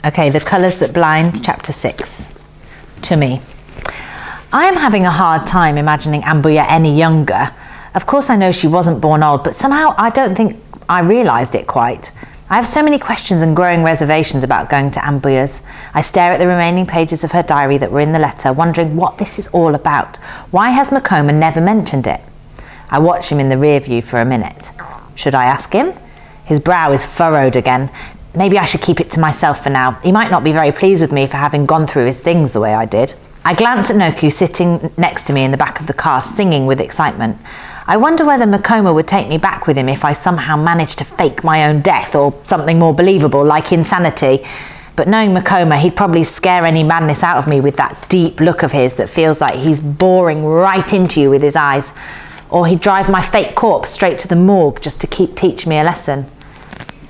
Okay, The Colours That Blind, Chapter 6. To me. I am having a hard time imagining Ambuya any younger. Of course I know she wasn't born old, but somehow I don't think I realised it quite. I have so many questions and growing reservations about going to Ambuya's. I stare at the remaining pages of her diary that were in the letter, wondering what this is all about. Why has Makoma never mentioned it? I watch him in the rear view for a minute. Should I ask him? His brow is furrowed again. Maybe I should keep it to myself for now. He might not be very pleased with me for having gone through his things the way I did. I glance at Noku sitting next to me in the back of the car, singing with excitement. I wonder whether Makoma would take me back with him if I somehow managed to fake my own death or something more believable like insanity. But knowing Makoma, he'd probably scare any madness out of me with that deep look of his that feels like he's boring right into you with his eyes. Or he'd drive my fake corpse straight to the morgue just to teach me a lesson.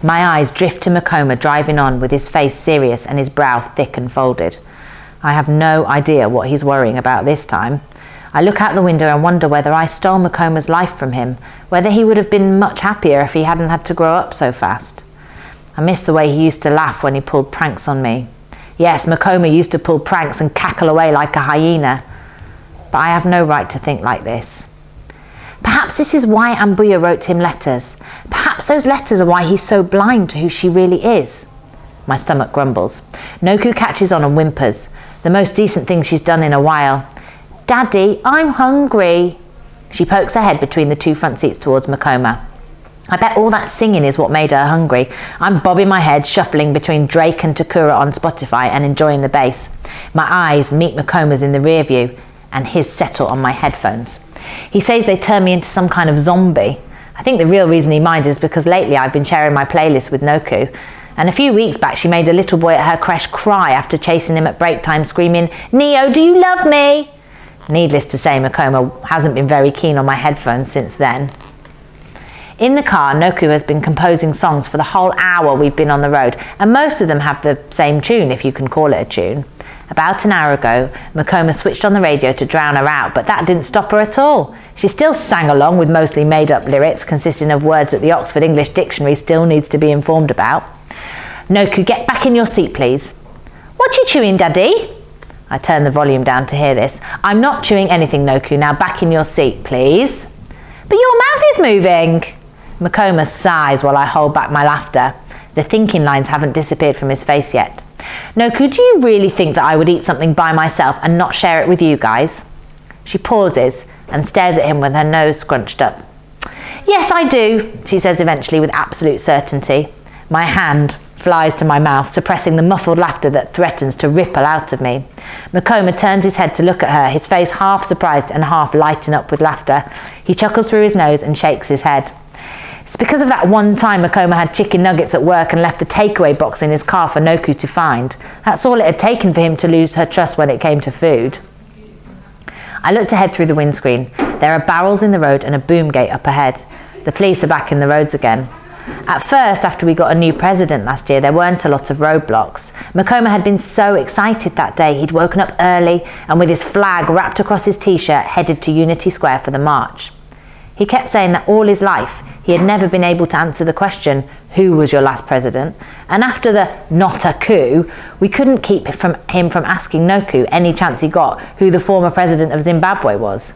My eyes drift to Makoma driving on with his face serious and his brow thick and folded. I have no idea what he's worrying about this time. I look out the window and wonder whether I stole Makoma's life from him, whether he would have been much happier if he hadn't had to grow up so fast. I miss the way he used to laugh when he pulled pranks on me. Yes, Makoma used to pull pranks and cackle away like a hyena. But I have no right to think like this. Perhaps this is why Ambuya wrote him letters. Perhaps those letters are why he's so blind to who she really is. My stomach grumbles. Noku catches on and whimpers. The most decent thing she's done in a while. Daddy, I'm hungry. She pokes her head between the two front seats towards Makoma. I bet all that singing is what made her hungry. I'm bobbing my head, shuffling between Drake and Takura on Spotify and enjoying the bass. My eyes meet Makoma's in the rear view and his settle on my headphones. He says they turn me into some kind of zombie. I think the real reason he minds is because lately I've been sharing my playlist with Noku. And a few weeks back she made a little boy at her creche cry after chasing him at break time screaming, "Neo, do you love me?" Needless to say, Makoma hasn't been very keen on my headphones since then. In the car, Noku has been composing songs for the whole hour we've been on the road, and most of them have the same tune, if you can call it a tune. About an hour ago, Makoma switched on the radio to drown her out, but that didn't stop her at all. She still sang along with mostly made-up lyrics consisting of words that the Oxford English Dictionary still needs to be informed about. Noku, get back in your seat, please. What you chewing, Daddy? I turn the volume down to hear this. I'm not chewing anything, Noku. Now back in your seat, please. But your mouth is moving. Makoma sighs while I hold back my laughter. The thinking lines haven't disappeared from his face yet. Noku, do you really think that I would eat something by myself and not share it with you guys? She pauses and stares at him with her nose scrunched up. Yes, I do, she says eventually with absolute certainty. My hand flies to my mouth, suppressing the muffled laughter that threatens to ripple out of me. Makoma turns his head to look at her, his face half surprised and half lighting up with laughter. He chuckles through his nose and shakes his head. It's because of that one time Makoma had chicken nuggets at work and left the takeaway box in his car for Noku to find. That's all it had taken for him to lose her trust when it came to food. I looked ahead through the windscreen. There are barrels in the road and a boom gate up ahead. The police are back in the roads again. At first, after we got a new president last year, there weren't a lot of roadblocks. Makoma had been so excited that day. He'd woken up early and with his flag wrapped across his t-shirt headed to Unity Square for the march. He kept saying that all his life he had never been able to answer the question, who was your last president? And after the not a coup, we couldn't keep him from asking Noku any chance he got who the former president of Zimbabwe was.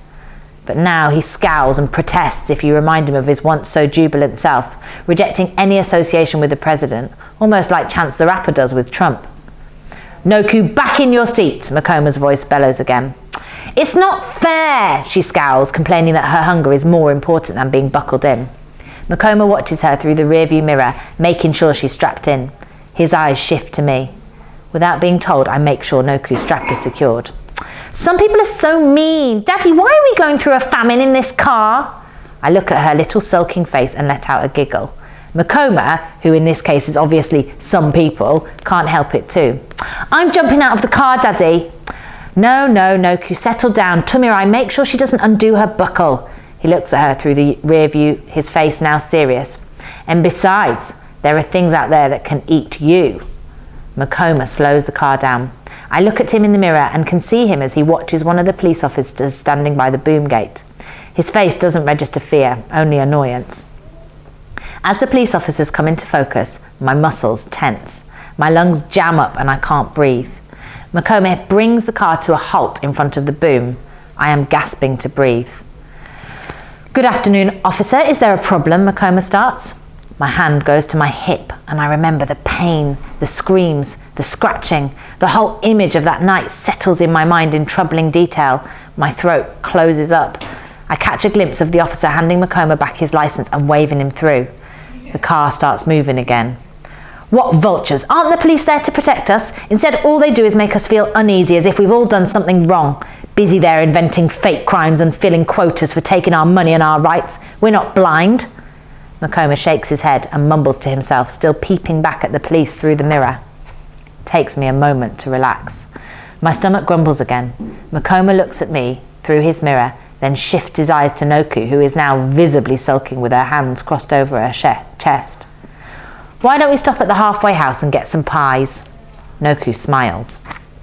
But now he scowls and protests if you remind him of his once so jubilant self, rejecting any association with the president, almost like Chance the Rapper does with Trump. Noku, back in your seat, Makoma's voice bellows again. It's not fair, she scowls, complaining that her hunger is more important than being buckled in. Makoma watches her through the rearview mirror, making sure she's strapped in. His eyes shift to me. Without being told, I make sure Noku's strap is secured. Some people are so mean. Daddy, why are we going through a famine in this car? I look at her little sulking face and let out a giggle. Makoma, who in this case is obviously some people, can't help it too. I'm jumping out of the car, Daddy. No, Noku, settle down. Tumirai, make sure she doesn't undo her buckle. He looks at her through the rear view, his face now serious. And besides, there are things out there that can eat you. Makoma slows the car down. I look at him in the mirror and can see him as he watches one of the police officers standing by the boom gate. His face doesn't register fear, only annoyance. As the police officers come into focus, my muscles tense. My lungs jam up and I can't breathe. Makoma brings the car to a halt in front of the boom. I am gasping to breathe. "Good afternoon, officer. Is there a problem?" Makoma starts. My hand goes to my hip and I remember the pain, the screams, the scratching. The whole image of that night settles in my mind in troubling detail. My throat closes up. I catch a glimpse of the officer handing Makoma back his license and waving him through. The car starts moving again. "What vultures? Aren't the police there to protect us? Instead, all they do is make us feel uneasy as if we've all done something wrong. Busy there inventing fake crimes and filling quotas for taking our money and our rights. We're not blind." Makoma shakes his head and mumbles to himself, still peeping back at the police through the mirror. It takes me a moment to relax. My stomach grumbles again. Makoma looks at me through his mirror, then shifts his eyes to Noku, who is now visibly sulking with her hands crossed over her chest. "Why don't we stop at the halfway house and get some pies?" Noku smiles.